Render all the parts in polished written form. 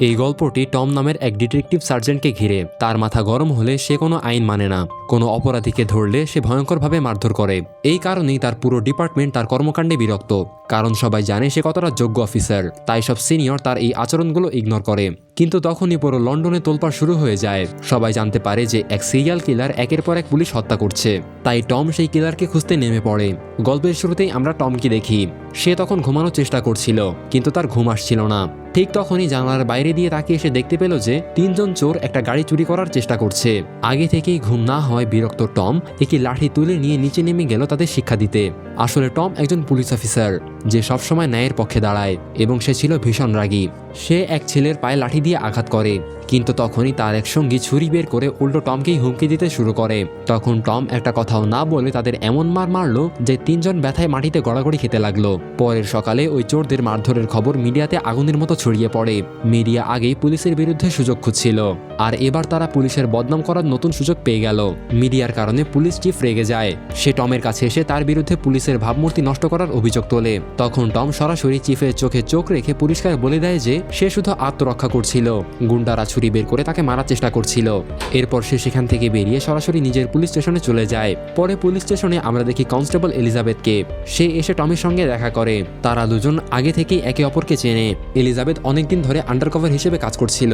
এই গল্পটি টম নামের এক ডিটেকটিভ সার্জেন্টকে ঘিরে। তার মাথা গরম হলে সে কোনো আইন মানে না, কোনো অপরাধীকে ধরলে সে ভয়ঙ্করভাবে মারধর করে। এই কারণেই তার পুরো ডিপার্টমেন্ট তার কর্মকাণ্ডে বিরক্ত, কারণ সবাই জানে সে কতটা যোগ্য অফিসার। তাই সব সিনিয়র তার এই আচরণগুলো ইগনোর করে। কিন্তু তখনই পুরো লন্ডনে তোলপাড় শুরু হয়ে যায়। সবাই জানতে পারে যে এক সিরিয়াল কিলার একের পর এক পুলিশ হত্যা করছে। তাই টম সেই কিলারকে খুঁজতে নেমে পড়ে। গল্পের শুরুতেই আমরা টমকে দেখি। সে তখন ঘুমানোর চেষ্টা করছিল, কিন্তু তার ঘুম আসছিল না। ঠিক তখনই জানালার বাইরে দিয়ে তাকিয়ে এসে দেখতে পেল যে 3 জন চোর একটা গাড়ি চুরি করার চেষ্টা করছে। আগে থেকেই ঘুম না হয় বিরক্ত টম একটি লাঠি তুলে নিয়ে নিচে নেমে গেল তাদের শিক্ষা দিতে। আসলে টম একজন পুলিশ অফিসার যে সবসময় ন্যায়ের পক্ষে দাঁড়ায়, এবং সে ছিল ভীষণ রাগী। সে এক ছেলের পায়ে লাঠি দিয়ে আঘাত করে, কিন্তু তখনই তার এক সঙ্গী ছুরি বের করে উল্টো টমকেই হুমকি দিতে শুরু করে। তখন টম একটা কথাও না বলে তাদের এমন মার মারলো যে 3 জন ব্যথায় মাটিতে গড়াগড়ি খেতে লাগলো। পরের সকালে ওই চোরদের মারধরের খবর মিডিয়াতে আগুনের মতো ছড়িয়ে পড়ে। মিডিয়া আগেই পুলিশের বিরুদ্ধে সুযোগ খুঁজছিল, আর এবার তারা পুলিশের বদনাম করার নতুন সুযোগ পেয়ে গেল। মিডিয়ার কারণে পুলিশ চিফ রেগে যায়। সে টমের কাছে এসে তার বিরুদ্ধে পুলিশের ভাবমূর্তি নষ্ট করার অভিযোগ তোলে। তখন টম সরাসরি চিফের চোখে চোখ রেখে পরিষ্কার বলে দেয় যে সে শুধু আত্মরক্ষা করছিল, গুন্ডারা ছুরি বের করে তাকে মারার চেষ্টা করছিল। এরপর সে সেখান থেকে বেরিয়ে সরাসরি নিজের পুলিশ স্টেশনে চলে যায়। পরে পুলিশ স্টেশনে আমরা দেখি কনস্টেবল এলিজাবেথকে। সে এসে টমের সঙ্গে দেখা করে। তারা দুজন আগে থেকেই একে অপরকে চেনে। এলিজাবেথ অনেকদিন ধরে আন্ডারকভার হিসেবে কাজ করছিল।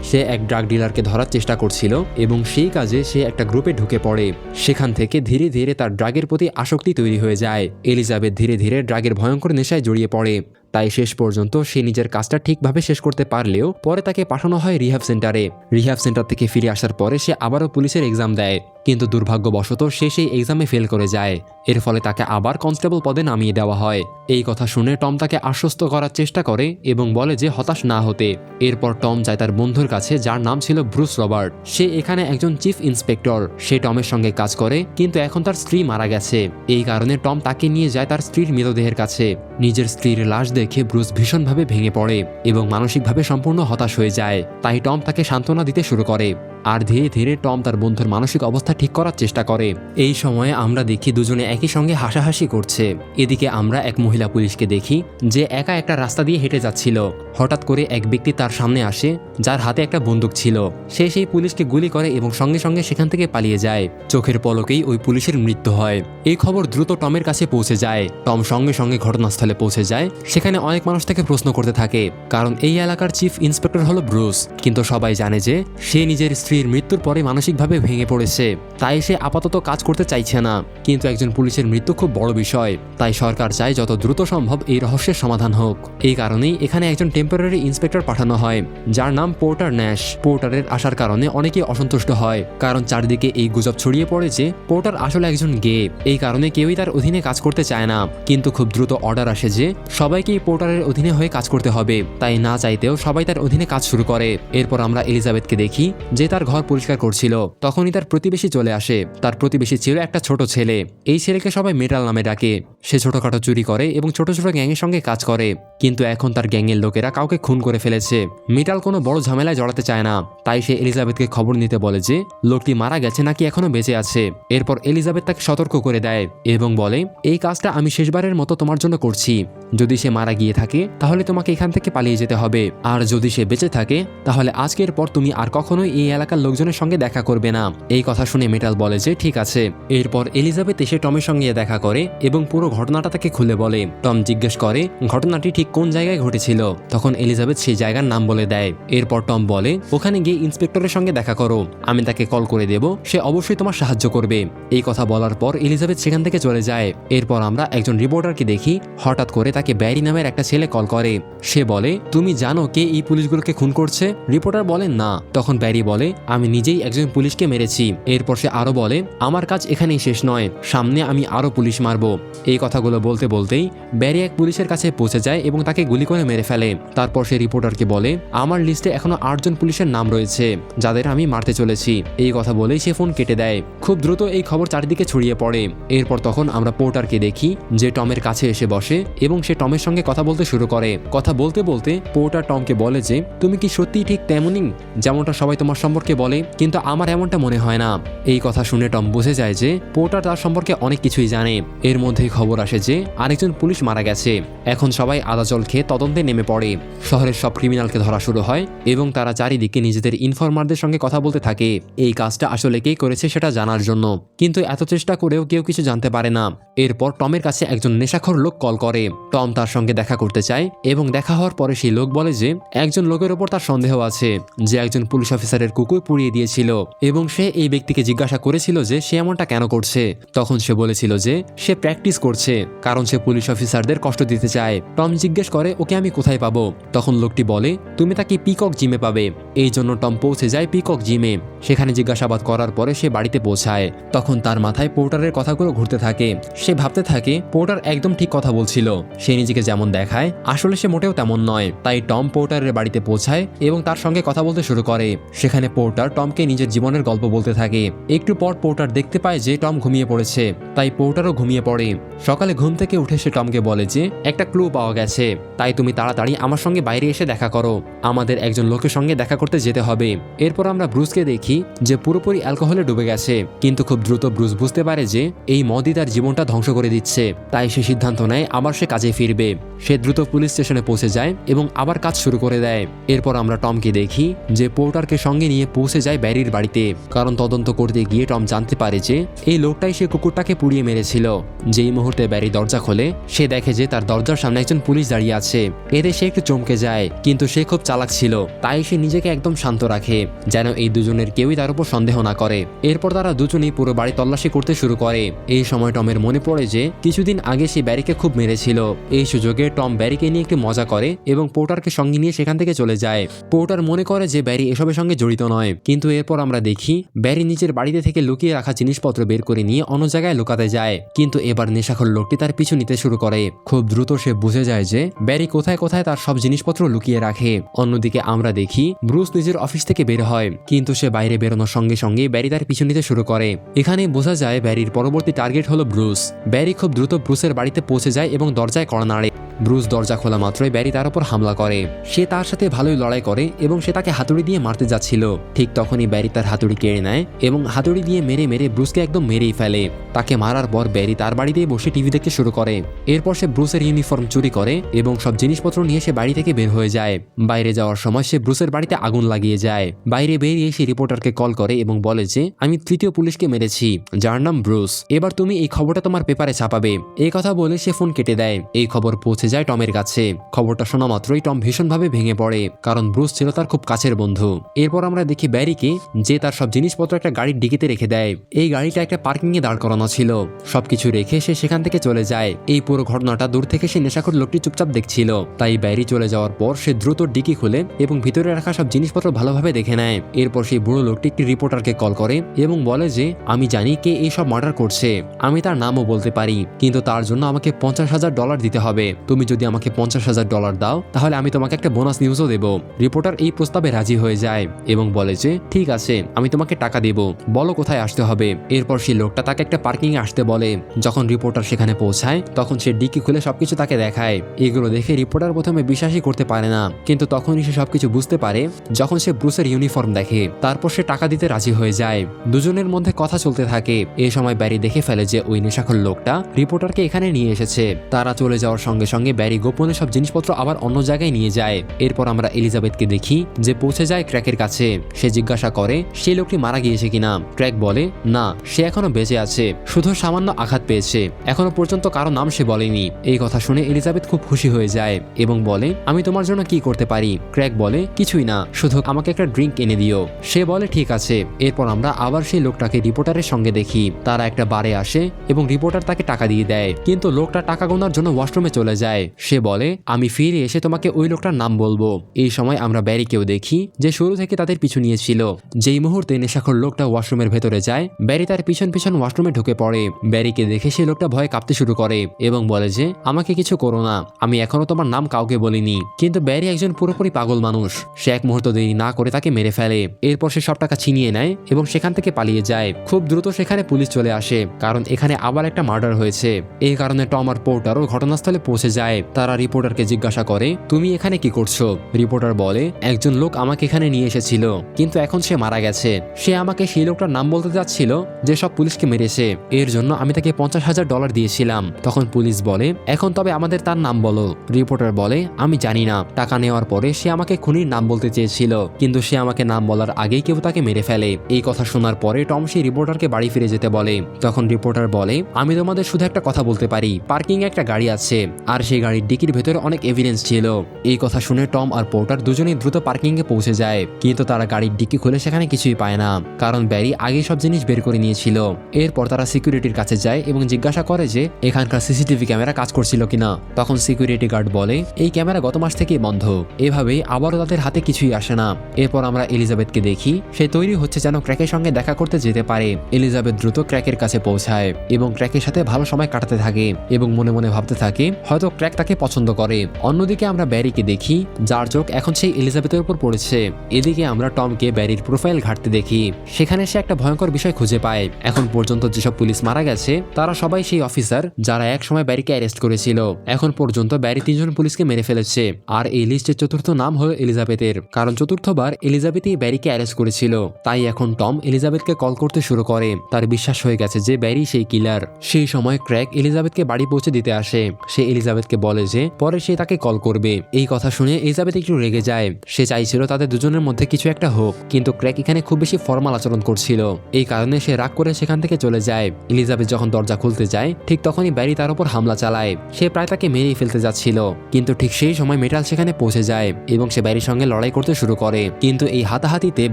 সে এক ড্রাগ ডিলারকে ধরার চেষ্টা করছিল, এবং সেই কাজে সে একটা গ্রুপে ঢুকে পড়ে। সেখান থেকে ধীরে ধীরে তার ড্রাগের প্রতি আসক্তি তৈরি হয়ে যায়। এলিজাবেথ ধীরে ধীরে ড্রাগের ভয়ঙ্কর নেশায় জড়িয়ে পড়ে। তাই শেষ পর্যন্ত সে নিজের কাজটা ঠিকভাবে শেষ করতে পারলেও পরে তাকে পাঠানো হয় রিহ্যাব সেন্টারে। রিহ্যাব সেন্টার থেকে ফিরে আসার পরে সে আবারও পুলিশের এক্সাম দেয়, কিন্তু দুর্ভাগ্যবশত সে সেই এক্সামে ফেল করে যায়। এর ফলে তাকে আবার কনস্টেবল পদে নামিয়ে দেওয়া হয়। এই কথা শুনে টম তাকে আশ্বস্ত করার চেষ্টা করে এবং বলে যে হতাশ না হতে। এরপর টম যায় তার বন্ধুর কাছে, যার নাম ছিল ব্রুস রবার্ট। সে এখানে একজন চিফ ইন্সপেক্টর। সে টমের সঙ্গে কাজ করে, কিন্তু এখন তার স্ত্রী মারা গেছে। এই কারণে টম তাকে নিয়ে যায় তার স্ত্রীর মৃতদেহের কাছে। নিজের স্ত্রীর লাশ দেখে ব্রুস ভীষণভাবে ভেঙে পড়ে এবং মানসিকভাবে সম্পূর্ণ হতাশ হয়ে যায়। তাই টম তাকে সান্ত্বনা দিতে শুরু করে, আর ধীরে ধীরে টম তার বন্ধুর মানসিক অবস্থা ঠিক করার চেষ্টা করে। এই সময়ে আমরা দেখি দুজনে একই সঙ্গে হাসাহাসি করছে। এদিকে আমরা এক মহিলা পুলিশকে দেখি যে একা একটা রাস্তা দিয়ে হেঁটে যাচ্ছিল। হঠাৎ করে এক ব্যক্তি তার সামনে আসে, যার হাতে একটা বন্দুক ছিল। সে সেই পুলিশকে গুলি করে এবং সঙ্গে সঙ্গে সেখান থেকে পালিয়ে যায়। চোখের পলকেই ওই পুলিশের মৃত্যু হয়। এই খবর দ্রুত টমের কাছে পৌঁছে যায়। টম সঙ্গে সঙ্গে ঘটনাস্থলে পৌঁছে যায়। সেখানে অনেক মানুষ তাকে প্রশ্ন করতে থাকে, কারণ এই এলাকার চিফ ইন্সপেক্টর হলো ব্রুস। কিন্তু সবাই জানে যে সে নিজের স্ত্রীর মৃত্যুর পরে মানসিকভাবে ভেঙে পড়েছে, তাই সে আপাতত কাজ করতে চাইছে না। কিন্তু একজন পুলিশের মৃত্যু খুব বড় বিষয়, তাই সরকার চায় যত দ্রুত সম্ভব এই রহস্যের সমাধান হোক। এই কারণেই এখানে একজন টেম্পোরারি ইন্সপেক্টর পাঠানো হয়, যার নাম পোর্টার ন্যাশ। পোর্টারের আসার কারণে অনেকেই অসন্তুষ্ট হয়, কারণ চারদিকে এই গুজব ছড়িয়ে পড়ে যে পোর্টার আসলে একজন গে। এই কারণে কেউই তার অধীনে কাজ করতে চায় না। কিন্তু খুব দ্রুত অর্ডার আসে যে সবাইকেই পোর্টারের অধীনে হয়ে কাজ করতে হবে। তাই না চাইতেও সবাই তার অধীনে কাজ শুরু করে। এরপর আমরা এলিজাবেথকে দেখি যে তার ঘর পরিষ্কার করছিল। তখনই তার প্রতিবেশী চলে আসে। তার প্রতিবেশী ছিল একটা ছোট ছেলে। এই ছেলেকে সবাই মেটাল নামে ডাকে। সে ছোটখাটো চুরি করে এবং ছোট ছোট গ্যাংয়ের সঙ্গে কাজ করে, কিন্তু এখন তার গ্যাংয়ের লোকেরা কাউকে খুন করে ফেলেছে। মেটাল কোনো বড় ঝামেলায় জড়াতে চায় না, তাই সে এলিজাবেথকে খবর নিতে বলে যে লোকটি মারা গেছে নাকি এখনো বেঁচে আছে। এরপর এলিজাবেথ তাকে সতর্ক করে দেয় এবং বলে, এই কাজটা আমি শেষবারের মতো তোমার জন্য করছি। যদি সে মারা গিয়ে থাকে তাহলে তোমাকে এখান থেকে পালিয়ে যেতে হবে, আর যদি সে বেঁচে থাকে তাহলে আজকের পর তুমি আর কখনোই এই এলাকার লোকজনের সঙ্গে দেখা করবে না। এই কথা শুনে মেটাল বলে যে ঠিক আছে। এরপর এলিজাবেথ এসে টমের সঙ্গে দেখা করে এবং পুরো ঘটনাটা তাকে খুলে বলে। টম জিজ্ঞেস করে ঘটনাটি ঠিক কোন জায়গায় ঘটেছিল। তখন এলিজাবেথ সেই জায়গার নাম বলে দেয়। এরপর টম বলে, ওখানে গিয়ে ইন্সপেক্টরের সঙ্গে দেখা করো, আমি তাকে কল করে দেব, সে অবশ্যই তোমার সাহায্য করবে। এই কথা বলার পর এলিজাবেথ সেখান থেকে চলে যায়। এরপর আমরা একজন রিপোর্টারকে দেখি। হঠাৎ করে তাকে ব্যারি নামের একটা ছেলে কল করে। সে বলে, তুমি জানো কে এই পুলিশগুলোকে খুন করছে? রিপোর্টার বলে না। তখন ব্যারি বলে, আমি নিজেই একজন পুলিশকে মেরেছি। এরপর সে আরো বলে, আমার কাজ এখানেই শেষ নয়, সামনে আমি আরো পুলিশ মারবো। এই কথাগুলো বলতে বলতেই ব্যারি এক পুলিশের কাছে পৌঁছে যায় এবং তাকে গুলি করে মেরে ফেলে। তারপর সে রিপোর্টারকে বলে, আমার লিস্টে এখনো 8 জন পুলিশের নাম রয়েছে যাদের আমি মারতে চলেছি। এই কথা বলেই সে ফোন কেটে দেয়। খুব দ্রুত এই খবর চারিদিকে ছড়িয়ে পড়ে। এরপর তখন আমরা পোর্টারকে দেখি যে টমের কাছে এসে বসে এবং সে টমের সঙ্গে কথা বলতে শুরু করে। কথা বলতে বলতে পোর্টার টমকে বলে যে তুমি কি সত্যিই ঠিক তেমনই যেমনটা সবাই তোমার সম্পর্কে টমকে বলে, কিন্তু আমার এমনটা মনে হয় না। এই কথা শুনে টম বুঝে যায় যে পোর্টার তার সম্পর্কে অনেক কিছুই জানে। এর মধ্যেই খবর আসে যে আরেকজন পুলিশ মারা গেছে। এখন সবাই আদা জল খেয়ে তদন্তে নেমে পড়ে। শহরের সব ক্রিমিনালকে ধরা শুরু হয় এবং তারা চারিদিকে নিজেদের ইনফরমারদের সঙ্গে কথা বলতে থাকে এই কাজটা আসলে কে করেছে সেটা জানার জন্য। কিন্তু এত চেষ্টা করেও কেউ কিছু জানতে পারে না। এরপর টমের কাছে একজন নেশাখোর লোক কল করে। টম তার সঙ্গে দেখা করতে চায় এবং দেখা হওয়ার পরে সেই লোক বলে যে একজন লোকের ওপর তার সন্দেহ আছে যে একজন পুলিশ অফিসারের কুকুর পুড়িয়ে দিয়েছিল এবং সে এই ব্যক্তিকে জিজ্ঞাসা করেছিল যে সে এমনটা কেন করছে। তখন সে বলেছিল যে সে প্র্যাকটিস করছে কারণ সে পুলিশ অফিসারদের কষ্ট দিতে চায়। টম জিজ্ঞেস করে ওকে আমি কোথায় পাবো। তখন লোকটি বলে তুমি তাকে পিকক জিমে পাবে। এই জন্য টম পৌঁছে যায় পিকক জিমে। সেখানে জিজ্ঞাসাবাদ করার পরে সে বাড়িতে পৌঁছায়। তখন তার মাথায় পোর্টারের কথাগুলো ঘুরতে থাকে। সে ভাবতে থাকে পোর্টার একদম ঠিক কথা বলছিল। সে নিজেকে যেমন দেখায় আসলে সে মোটেও তেমন নয়। তাই টম পোর্টারের বাড়িতে পৌঁছায় এবং তার সঙ্গে কথা বলতে শুরু করে। সেখানে পোর্টার টমকে নিজের জীবনের গল্প বলতে থাকে। একটু পর পোর্টার দেখতে পায় যে টম ঘুমিয়ে পড়েছে, তাই পোর্টারও ঘুমিয়ে পড়ে। সকালে ঘুম থেকে উঠে সে টমকে বলে যে একটা ক্লু পাওয়া গেছে, তাই তুমি তাড়াতাড়ি আমার সঙ্গে বাইরে এসে দেখা করো। আমাদের একজন লোকের সঙ্গে দেখা করতে যেতে হবে। এরপর আমরা ব্রুসকে দেখি যে পুরোপুরি অ্যালকোহলে ডুবে গেছে, কিন্তু খুব দ্রুত ব্রুস বুঝতে পারে যে এই মদই তার জীবনটা ধ্বংস করে দিচ্ছে। তাই সে সিদ্ধান্ত নেয় আবার সে কাজে ফিরবে। সে দ্রুত পুলিশ স্টেশনে পৌঁছে যায় এবং আবার কাজ শুরু করে দেয়। এরপর আমরা টমকে দেখি যে পোর্টারকে সঙ্গে নিয়ে পৌঁছে যায় ব্যারির বাড়িতে, কারণ তদন্ত করতে গিয়ে টম জানতে পারে যে এই লোকটাই সে কুকুরটাকে পুড়িয়ে মেরেছিল। যেই মুহূর্তে ব্যারি দরজা খোলে সে দেখে যে তার দরজার সামনে একজন পুলিশ দাঁড়িয়ে আছে। এতে সে একটু চমকে যায়, কিন্তু সে খুব চালাক ছিল, তাই সে নিজেকে একদম শান্ত রাখে যেন এই দুজনের কেউই তার উপর সন্দেহ না করে। এরপর তারা দুজনেই পুরো বাড়ি তল্লাশি করতে শুরু করে। এই সময় টমের মনে পড়ে যে কিছুদিন আগে সে ব্যারিকে খুব মেরেছিল। এই সুযোগে টম ব্যারিকে নিয়ে একটু মজা করে এবং পোর্টারকে সঙ্গে নিয়ে সেখান থেকে চলে যায়। পোর্টার মনে করে যে ব্যারি এসবের সঙ্গে জড়িত নয়, কিন্তু এরপর আমরা দেখি ব্যারি নিজের বাড়িতে থেকে লুকিয়ে রাখা জিনিসপত্র বের করে নিয়ে অন্য জায়গায় লুকাতে যায়। কিন্তু এবার নেশাখোর লোকটি তার পিছু নিতে শুরু করে। খুব দ্রুত সে বুঝে যায় যে ব্যারি কোথায় কোথায় তার সব জিনিসপত্র লুকিয়ে রাখে। অন্যদিকে আমরা দেখি ব্রুস নিজের অফিস থেকে বের হয়, কিন্তু সে বাইরে বেরোনোর সঙ্গে সঙ্গে ব্যারি তার পিছু নিতে শুরু করে। এখানে বোঝা যায় ব্যারির পরবর্তী টার্গেট হলো ব্রুস। ব্যারি খুব দ্রুত ব্রুসের বাড়িতে পৌঁছে যায় এবং দরজায় কড়া নাড়ে। ব্রুস দরজা খোলা মাত্রই ব্যারি তার উপর হামলা করে। সে তার সাথে ভালোই লড়াই করে এবং সে তাকে হাতুড়ি দিয়ে মারতে যাচ্ছিল। ঠিক তখনই ব্যারি তার হাতুড়ি কেড়ে নেয় এবং হাতুড়ি দিয়ে মেরে মেরে ব্রুসকে একদম মেরেই ফেলে। তাকে মারার পর ব্যারি তার বাড়িতেই বসে টিভি দেখতে শুরু করে। এরপর সে ব্রুসের ইউনিফর্ম চুরি করে এবং সব জিনিসপত্র নিয়ে সে বাড়ি থেকে বের হয়ে যায়। বাইরে যাওয়ার সময় সে ব্রুসের বাড়িতে আগুন লাগিয়ে যায়। বাইরে বেরিয়ে সে রিপোর্টারকে কল করে এবং বলে যে আমি তৃতীয় পুলিশকে মেরেছি যার নাম ব্রুস। এবার তুমি এই খবরটা তোমার পেপারে ছাপাবে। এই কথা বলে সে ফোন কেটে দেয়। এই খবর পৌঁছে যায় টমের কাছে। খবরটা শোনা মাত্রই টম ভীষণভাবে ভেঙে পড়ে, কারণ ব্রুস ছিল তার খুব কাছের বন্ধু। এরপর আমরা দেখি ব্যারিকে যে তার সব জিনিসপত্র একটা গাড়ির ডিকিতে রেখে দেয়। এই গাড়িটা একটা পার্কিং এ দাঁড় করানো ছিল। সবকিছু রেখে সে সেখান থেকে চলে যায়। এই পুরো ঘটনাটা দূর থেকে সে নেশাখোর লোকটি চুপচাপ দেখছিল। তাই ব্যারি চলে যাওয়ার পর সে দ্রুত ডিকি খুলে এবং ভিতরে রাখা সব জিনিসপত্র ভালোভাবে দেখে নেয়। এরপর সেই বুড়ো লোকটি একটি রিপোর্টারকে কল করে এবং বলে যে আমি জানি কে এই সব মার্ডার করছে, আমি তার নামও বলতে পারি, কিন্তু তার জন্য আমাকে $50,000 দিতে হবে। তুমি যদি আমাকে $50,000 দাও তাহলে আমি তোমাকে একটা বোনাস নিউজও দেব। রিপোর্টার এই প্রস্তাবে রাজি হয়ে যায় এবং বলে যে ঠিক আছে, আমি তোমাকে টাকা দেব, বলো কোথায় আসতে হবে। এরপর সেই লোকটা তাকে একটা পার্কিং এ আসতে বলে। যখন রিপোর্টার সেখানে পৌঁছায় তখন সে ডিকি খুলে সবকিছু তাকে দেখায়। এগুলো দেখে রিপোর্টার প্রথমে বিশ্বাসই করতে পারে না, কিন্তু তখনই সে সবকিছু বুঝতে পারে যখন সে ব্রুসের ইউনিফর্ম দেখে। তারপর সে টাকা দিতে রাজি হয়ে যায়। দুজনের মধ্যে কথা চলতে থাকে। এই সময় ব্যারি দেখে ফেলে যে ওই নেশাখোর লোকটা রিপোর্টারকে এখানে নিয়ে এসেছে। তারা চলে যাওয়ার সঙ্গে সঙ্গে ব্যারি গোপনে সব জিনিসপত্র আবার অন্য জায়গায় নিয়ে যায়। এরপর আমরা এলিজাবেথকে দেখি যে পৌঁছে যায় ক্র্যাকের কাছে। সে জিজ্ঞাসা করে সেই লোকটি মারা গিয়েছে কিনা। ক্র্যাক বলে না, সে এখনো বেঁচে আছে, শুধু সামান্য আঘাত পেয়েছে, এখনো পর্যন্ত কারো নাম সে বলেনি। এই কথা শুনে এলিজাবেথ খুব খুশি হয়ে যায় এবং বলে আমি তোমার জন্য কি করতে পারি। ক্র্যাক বলে কিছুই না, শুধু আমাকে একটা ড্রিঙ্ক এনে দিও। সে বলে ঠিক আছে। এরপর আমরা আবার সেই লোকটাকে রিপোর্টারের সঙ্গে দেখি। তারা একটা বারে আসে এবং রিপোর্টার তাকে টাকা দিয়ে দেয়, কিন্তু লোকটা টাকা গোনার জন্য ওয়াশরুমে চলে যায়। সে বলে আমি ফিরে এসে তোমাকে ওই লোকটার নাম বলবো। এই সময় আমরা ব্যারিকেও দেখি যে শুরু থেকে তাদের পিছু নিয়েছিল। যেই মুহূর্তে নেশাখোর লোকটা ওয়াশরুমের ভেতরে যায় ব্যারি তার পিছন পিছন ওয়াশরুমে ঢুকে পড়ে। ব্যারিকে দেখে সেই লোকটা ভয়ে কাঁপতে শুরু করে এবং বলে যে আমাকে কিছু করো না, আমি এখনো তোমার নাম কাউকে বলিনি। কিন্তু ব্যারি একজন পুরোপুরি পাগল মানুষ। সে এক মুহূর্ত দেরি না করে তাকে মেরে ফেলে। এরপর সে সব টাকা ছিনিয়ে নেয় এবং সেখান থেকে পালিয়ে যায়। খুব দ্রুত সেখানে পুলিশ চলে আসে, কারণ এখানে আবার একটা মার্ডার হয়েছে। এই কারণে টম আর পোর্টারও ঘটনাস্থলে পৌঁছে যায় তারা রিপোর্টারকে জিজ্ঞাসা করে, তুমি এখানে কি করছো? রিপোর্টার বলে, একজন লোক আমাকে এখানে নিয়ে এসেছিল, কিন্তু এখন সে মারা গেছে। সে আমাকে সেই লোকটার নাম বলতে যাচ্ছিল যে সব পুলিশকে মেরেছে, এর জন্য আমি তাকে $50,000 দিয়েছিলাম। তখন পুলিশ বলে, এখন তবে আমাদের তার নাম বলো। রিপোর্টার বলে, আমি জানি না। টাকা নেওয়ার পরে সে আমাকে খুনির নাম বলতে চেয়েছিল, কিন্তু সে আমাকে নাম বলার আগেই কেউ তাকে মেরে ফেলে। এই কথা শোনার পরে টম সেই রিপোর্টারকে বাড়ি ফিরে যেতে বলে। তখন রিপোর্টার বলে, আমি তোমাদের শুধু একটা কথা বলতে পারি, পার্কিং এ একটা গাড়ি আছে, আর সেই গাড়ির ডিকির ভেতরে অনেক এভিডেন্স ছিল। এই কথা শুনে টম আর পোর্টার দুজনেই দ্রুত পার্কিং এ পৌঁছে যায়, কিন্তু তারা গাড়ির ডিকি খুলে সেখানে কিছুই পায় না, কারণ ব্যারি আগেই সব জিনিস বের করে নিয়েছিল। এরপর তারা সিকিউরিটির কাছে যায় এবং জিজ্ঞাসা করে যে এখানকার সিসিটিভি ক্যামেরা কাজ করছিল কিনা। তখন সিকিউরিটি গার্ড বলে, এই ক্যামেরা গত মাস থেকেই বন্ধ। এভাবেই আবারও তাদের হাতে কিছুই আসে না। এরপর আমরা এলিজাবেথকে দেখি, সে তৈরি হচ্ছে যেন ক্র্যাকের সঙ্গে দেখা করতে যেতে পারে। এলিজাবেথ দ্রুত ক্র্যাকের কাছে পৌঁছায় এবং ক্র্যাকের সাথে ভালো সময় কাটাতে থাকে এবং মনে মনে ভাবতে থাকে হয়তো ক্র্যাক তাকে পছন্দ করে। অন্যদিকে আমরা ব্যারিকে দেখি, যার চোখ এখন সেই এলিজাবেথের উপর পড়েছে। এদিকে আমরা টমকে ব্যারির প্রোফাইল ঘাঁটতে দেখি, সেখানে সে একটা ভয়ঙ্কর বিষয় খুঁজে পায়। এখন পর্যন্ত যেসব পুলিশ মারা গেছে তারা সবাই সেই অফিসার যারা এক সময় ব্যারিকে অ্যারেস্ট করেছিল। এখন পর্যন্ত ব্যারি 3 জন পুলিশকে মেরে ফেলেছে, আর এই লিস্টের চতুর্থ নাম হলো এলিজাবেথের, কারণ চতুর্থবার এলিজাবেথই ব্যারিকে অ্যারেস্ট করেছিল। তাই এখন টম এলিজাবেথকে কল করতে শুরু করে, তার বিশ্বাস হয়ে গেছে যে ব্যারি সেই কিলার। সেই সময় ক্র্যাক এলিজাবেথকে বাড়ি পৌঁছে দিতে আসে। সে এলিজাবেথকে বলে যে পরে সে তাকে কল করবে। এই কথা শুনে এলিজাবেথ একটু রেগে যায়, সে চাইছিল তাদের দুজনের মধ্যে কিছু একটা হোক, কিন্তু ক্র্যাক এখানে খুব বেশি ফর্মাল আচরণ করছিল। এই কারণে সে রাগ করে সেখান থেকে চলে যায়। এলিজাবেথ যখন দরজা খুলতে যায় ঠিক তখনই ব্যারি তার উপর হামলা চালায়। সে প্রায় তাকে মেরেই ফেলতে যাচ্ছিল, কিন্তু ঠিক সেই সময় মেটাল সেখানে পৌঁছে যায় এবং সে ব্যারির সঙ্গে লড়াই করতে শুরু করে। কিন্তু এই হাতাহাতিতে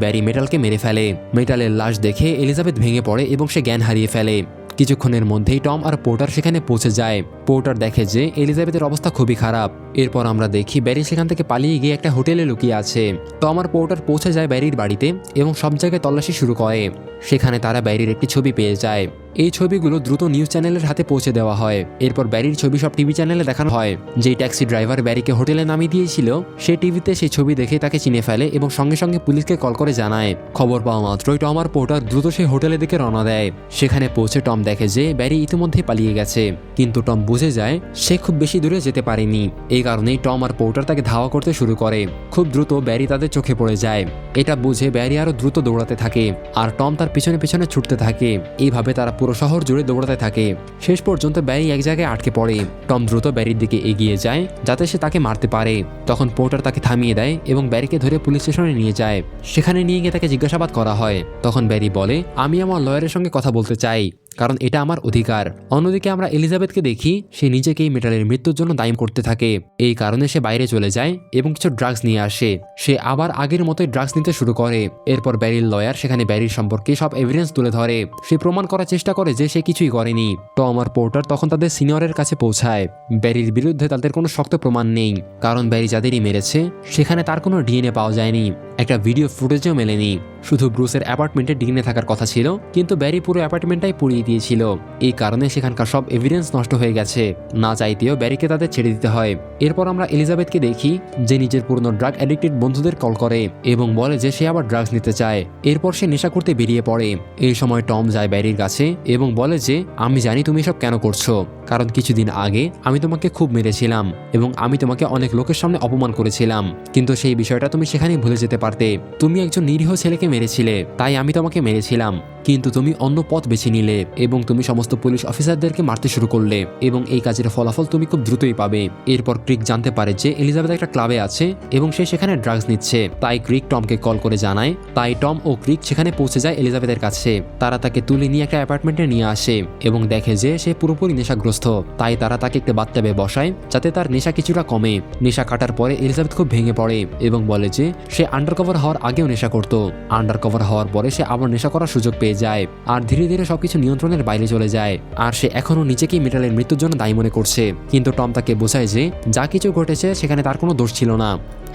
ব্যারি মেটালকে মেরে ফেলে। মেটালের লাশ দেখে এলিজাবেথ ভেঙে পড়ে এবং সে জ্ঞান হারিয়ে ফেলে। কিছুক্ষণের মধ্যেই টম আর পোর্টার সেখানে পৌঁছে যায়। পোর্টার দেখে যে এলিজাবেথের অবস্থা খুবই খারাপ। এরপর আমরা দেখি ব্যারি সেখান থেকে পালিয়ে গিয়ে একটা হোটেলে লুকিয়ে আছে। টম আর পোর্টার পৌঁছে যায় ব্যারির বাড়িতে এবং সব জায়গায় তল্লাশি শুরু করে। সেখানে তারা ব্যারির একটি ছবি পেয়ে যায়। এই ছবিগুলো দ্রুত নিউজ চ্যানেলের হাতে পৌঁছে দেওয়া হয়। এরপর ব্যারির ছবি সব টিভি চ্যানেলে দেখানো হয়। যেই ট্যাক্সি ড্রাইভার ব্যারিকে হোটেলে নামিয়ে দিয়েছিল সে টিভিতে সেই ছবি দেখে তাকে চিনে ফেলে এবং সঙ্গে সঙ্গে পুলিশকে কল করে জানায়। খবর পাওয়া মাত্রই টম আর পোর্টার দ্রুত সেই হোটেলের দিকে রওনা দেয়। সেখানে পৌঁছে টম দেখে যে ব্যারি ইতিমধ্যে পালিয়ে গেছে, কিন্তু টম বুঝে যায় সে খুব বেশি দূরে যেতে পারেনি। এই কারণেই টম আর পোর্টার তাকে ধাওয়া করতে শুরু করে। খুব দ্রুত ব্যারি তাদের চোখে পড়ে যায়। এটা বুঝে ব্যারি আরো দ্রুত দৌড়াতে থাকে আর টম তার পিছনে পিছনে ছুটতে থাকে। এইভাবে তারা পুরো শহর জুড়ে দৌড়াতে থাকে। শেষ পর্যন্ত ব্যারি এক জায়গায় আটকে পড়ে। টম দ্রুত ব্যারির দিকে এগিয়ে যায় যাতে সে তাকে মারতে পারে। তখন পোর্টার তাকে থামিয়ে দেয় এবং ব্যারিকে ধরে পুলিশ স্টেশনে নিয়ে যায়। সেখানে নিয়ে গিয়ে তাকে জিজ্ঞাসাবাদ করা হয়। তখন ব্যারি বলে, আমি আমার লয়ারের সঙ্গে কথা বলতে চাই, কারণ এটা আমার অধিকার। অন্যদিকে আমরা এলিজাবেথকে দেখি, সে নিজেকেই মেটালের মৃত্যুর জন্য দায়ী করতে থাকে। এই কারণে সে বাইরে চলে যায় এবং কিছু ড্রাগস নিয়ে আসে। সে আবার আগের মতোই ড্রাগস নিতে শুরু করে। এরপর ব্যারির লয়ার সেখানে ব্যারির সম্পর্কে সব এভিডেন্স তুলে ধরে। সে প্রমাণ করার চেষ্টা করে যে সে কিছুই করেনি। টম আর পোর্টার তখন তাদের সিনিয়রের কাছে পৌঁছায়। ব্যারির বিরুদ্ধে তাদের কোনো শক্ত প্রমাণ নেই, কারণ ব্যারি যাদেরই মেরেছে সেখানে তার কোনো ডিএনএ পাওয়া যায়নি। একটা ভিডিও ফুটেজও মেলেনি। শুধু ব্রুসের অ্যাপার্টমেন্টে ডিএনএ থাকার কথা ছিল, কিন্তু ব্যারি পুরো অ্যাপার্টমেন্টটাই পুড়িয়ে দিয়েছিল। এই কারণে সেখানকার সব এভিডেন্স নষ্ট হয়ে গেছে। না চাইতেও ব্যারিকে তাদের ছেড়ে দিতে হয়। এরপর আমরা এলিজাবেথকে দেখি, যে নিজের পুরনো ড্রাগ অ্যাডিক্টেড বন্ধুদের কল করে এবং বলে যে সে আবার ড্রাগস নিতে চায়। এরপর সে নেশা করতে বেরিয়ে পড়ে। এই সময় টম যায় ব্যারির কাছে এবং বলে যে আমি জানি তুমি এসব কেন করছো, কারণ কিছুদিন আগে আমি তোমাকে খুব মেরেছিলাম এবং আমি তোমাকে অনেক লোকের সামনে অপমান করেছিলাম, কিন্তু সেই বিষয়টা তুমি সেখানেই ভুলে যেতে পারতে। তুমি একজন নিরীহ ছেলেকে মেরেছিলে, তাই আমি তোমাকে মেরেছিলাম, কিন্তু তুমি অন্য পথ বেছে নিলে এবং তুমি সমস্ত পুলিশ অফিসারদেরকে মারতে শুরু করলে এবং এই কাজের ফলাফল তুমি খুব দ্রুতই পাবে। এরপর ক্রিক জানতে পারে যে এলিজাবেথ একটা ক্লাবে আছে এবং সে সেখানে ড্রাগস নিচ্ছে। তাই ক্রিক টমকে কল করে জানায়। তাই টম ও ক্রিক সেখানে পৌঁছে যায় এলিজাবেথের কাছে। তারা তাকে তুলে নিয়ে একটা অ্যাপার্টমেন্টে নিয়ে আসে এবং দেখে যে সে পুরোপুরি নেশাগ্রস্ত। তাই তারা তাকে একটা বাথটাবে বসায় যাতে তার নেশা কিছুটা কমে। নেশা কাটার পরে এলিজাবেথ খুব ভেঙে পড়ে এবং বলে যে সে আন্ডারকভার হওয়ার আগেও নেশা করত। আন্ডারকভার হওয়ার পরে সে আবার নেশা করার সুযোগ পেয়ে যায় আর ধীরে ধীরে সবকিছু নিয়ন্ত্রণের বাইরে চলে যায়। আর সে এখনো নিজেকেই মেটালের মৃত্যুর জন্য দায়ী মনে করছে, কিন্তু টম তাকে বোঝায় যে যা কিছু ঘটেছে সেখানে তার কোনো দোষ ছিল না।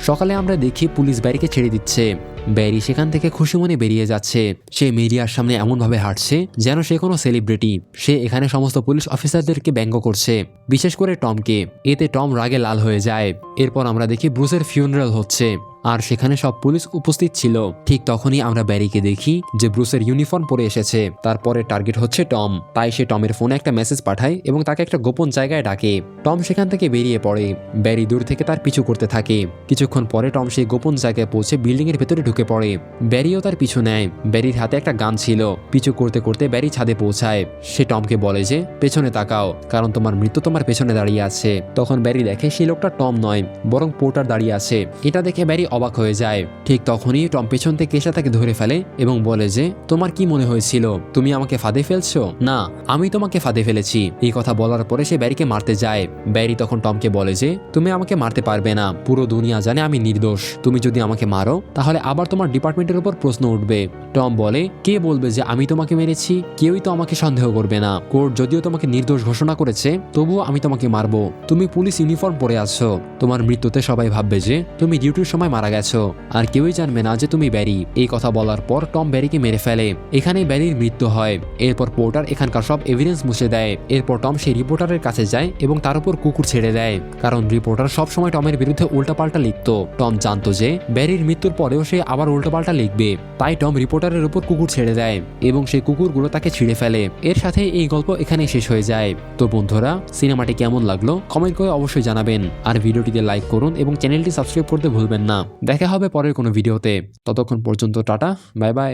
সকালে আমরা দেখি পুলিশ ব্যারিকে ছেড়ে দিচ্ছে। ব্যারি সেখান থেকে খুশি মনে বেরিয়ে যাচ্ছে। সে মিডিয়ার সামনে এমনভাবে হাঁটছে যেন সে কোনো সেলিব্রিটি। সে এখানে সমস্ত পুলিশ অফিসারদেরকে ব্যঙ্গ করছে, বিশেষ করে টমকে। এতে টম রাগে লাল হয়ে যায়। এরপর আমরা দেখি ব্রুসের ফিউনারাল হচ্ছে। আর সেখানে সব পুলিশ উপস্থিত ছিল। ঠিক তখনই আমরা ব্যারিকে দেখি যে ব্রুসের ইউনিফর্ম পরে এসেছে। তারপরে টার্গেট হচ্ছে টম, তাই সে টমের ফোনে একটা মেসেজ পাঠায় এবং তাকে একটা গোপন জায়গায় ডাকে। টম সেখান থেকে বেরিয়ে পড়ে। ব্যারি দূর থেকে তার পিছু করতে থাকে। কিছুক্ষণ পরে টম সেই গোপন জায়গায় পৌঁছে বিল্ডিং এর ভেতরে ঢুকে পড়ে। ব্যারিও তার পিছু নেয়। ব্যারির হাতে একটা গান ছিল। পিছু করতে করতে ব্যারি ছাদে পৌঁছায়। সে টমকে বলে যে পেছনে তাকাও, কারণ তোমার মৃত্যু তোমার পেছনে দাঁড়িয়ে আছে। তখন ব্যারি দেখে সেই লোকটা টম নয়, বরং পোর্টার দাঁড়িয়ে আছে। এটা দেখে ব্যারি অবাক হয়ে যায়। ঠিক তখনই টম পেছন থেকে এসে তাকে ধরে ফেলে এবং বলে যে তোমার কি মনে হয়েছিল তুমি আমাকে ফাঁদে ফেলছো? না, আমি তোমাকে ফাঁদে ফেলেছি। এই কথা বলার পরে সে ব্যারিকে মারতে যায়। ব্যারি তখন টমকে বলে যে তুমি আমাকে মারতে পারবে না, পুরো দুনিয়া জানে আমি নির্দোষ। তুমি যদি আমাকে মারো তাহলে আবার তোমার ডিপার্টমেন্টের উপর প্রশ্ন উঠবে। টম বলে কে বলবে যে আমি তোমাকে মেরেছি? কেউই তো আমাকে সন্দেহ করবে না। কোর্ট যদিও তোমাকে নির্দোষ ঘোষণা করেছে তবুও আমি তোমাকে মারবো। তুমি পুলিশ ইউনিফর্ম পরে আছো। তোমার মৃত্যুতে সবাই ভাববে যে তুমি ডিউটির সময় মারা গেছো, আর কেউই জানবে না যে তুমি ব্যারি। এই কথা বলার পর টম ব্যারিকে মেরে ফেলে। এখানেই ব্যারির মৃত্যু হয়। এরপর পোর্টার এখানকার সব এভিডেন্স মুছে দেয়। এরপর টম সেই রিপোর্টারের কাছে যায় এবং তার উপর কুকুর ছেড়ে দেয়, কারণ রিপোর্টার সবসময় টমের বিরুদ্ধে উল্টাপাল্টা লিখত। টম জানতো যে ব্যারির মৃত্যুর পরেও সে আবার উল্টাপাল্টা লিখবে, তাই টম রিপোর্টারের উপর কুকুর ছেড়ে দেয় এবং সেই কুকুরগুলো তাকে ছিঁড়ে ফেলে। এর সাথে এই গল্প এখানেই শেষ হয়ে যায়। তো বন্ধুরা, সিনেমাটি কেমন লাগলো কমেন্ট করে অবশ্যই জানাবেন, আর ভিডিওটিতে লাইক করুন এবং চ্যানেলটি সাবস্ক্রাইব করতে ভুলবেন না। দেখা হবে পরের কোনো ভিডিওতে। ততক্ষণ পর্যন্ত টাটা, বাই বাই।